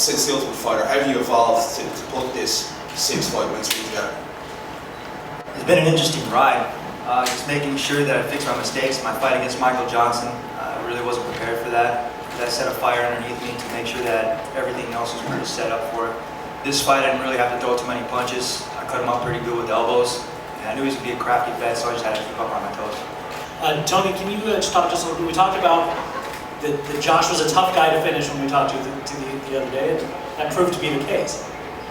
since the Ultimate Fighter, how have you evolved to put this 6-fight win streak together? It's been an interesting ride. Just making sure that I fix my mistakes. My fight against Michael Johnson, I really wasn't prepared for that. That set a fire underneath me to make sure that everything else was pretty set up for it. This fight, I didn't really have to throw too many punches. I cut him up pretty good with the elbows. And I knew he was going to be a crafty vet, so I just had to keep up on my toes. Tony, can you just talk just a little bit? We talked about that Josh was a tough guy to finish when we talked to the other day, and that proved to be the case.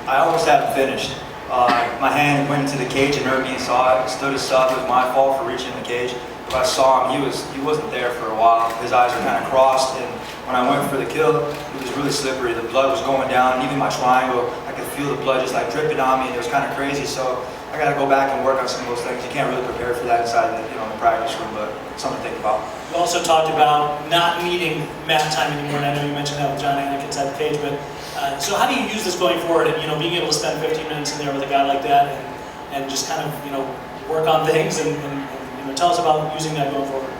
I almost had him finished. My hand went into the cage and hurt me, so I stood us up. It was my fault for reaching the cage. If I saw him, he wasn't there for a while. His eyes were kind of crossed, and when I went for the kill, it was really slippery. The blood was going down, and even my triangle, I could feel the blood just like dripping on me, and it was kind of crazy. So I got to go back and work on some of those things. You can't really prepare for that inside the, the practice room, but something to think about. We also talked about not needing mat time anymore, and I know you mentioned that with John Anik inside the cage, but so how do you use this going forward, and being able to spend 15 minutes in there with a guy like that, and just kind of work on things, and tell us about using that going forward.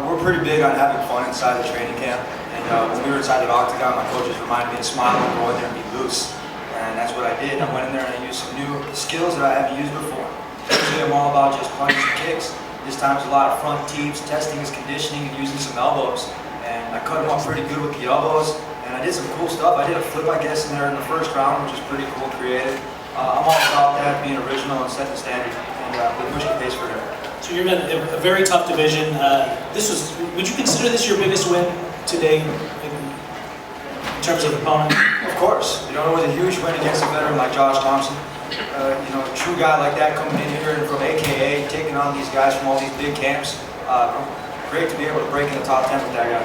We're pretty big on having fun inside the training camp, and when we were inside the octagon, my coaches reminded me to smile and go in there and be loose, and that's what I did. I went in there and I used some new skills that I haven't used before. Usually I'm all about just punches and kicks. This time it's a lot of front teeps, testing his conditioning, and using some elbows, and I cut him off pretty good with the elbows. And I did some cool stuff. I did a flip, I guess, in there in the first round, which is pretty cool, creative. I'm all about that, being original and setting the standard, and we're pushing the pace for there. So you're in a very tough division. Would you consider this your biggest win today in terms of opponent? Of course. It was a huge win against a veteran like Josh Thompson. A true guy like that coming in here and from AKA, taking on these guys from all these big camps. Great to be able to break in the top 10 with that guy.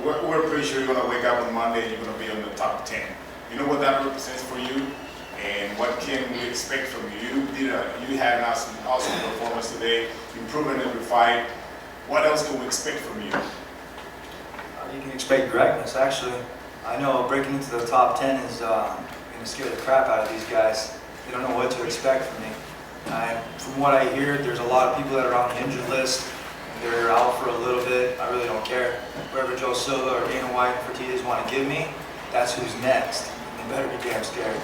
We're pretty sure you're going to wake up on Monday and you're going to be on the top 10. You know what that represents for you, and what can we expect from you? You had an awesome performance today, improving every fight. What else can we expect from you? You can expect directness, actually. I know breaking into the top 10 is going to scare the crap out of these guys. They don't know what to expect from me. From what I hear, there's a lot of people that are on the injured list. They're out for a little bit. I really don't care. Whoever Joe Silva or Dana White and Fertitas want to give me, that's who's next. They better be damn scared.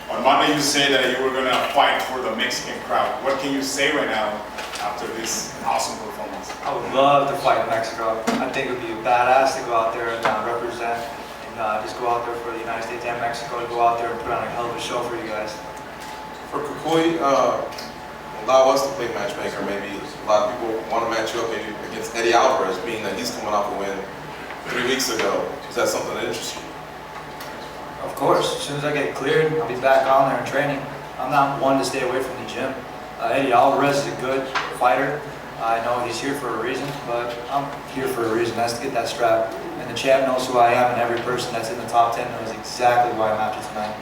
On Monday you said that you were going to fight for the Mexican crowd. What can you say right now after this awesome performance? I would love to fight Mexico. I think it would be badass to go out there and represent, and just go out there for the United States and Mexico, to go out there and put on a hell of a show for you guys. For Kukui, allow us to play matchmaker. Maybe a lot of people want to match you up maybe against Eddie Alvarez, being that he's coming off a win 3 weeks ago. Is that something that interests you? Of course. As soon as I get cleared, I'll be back on there in training. I'm not one to stay away from the gym. Eddie Alvarez is a good fighter. I know he's here for a reason, but I'm here for a reason. That's to get that strap. And the champ knows who I am, and every person that's in the top 10 knows exactly why I'm after tonight.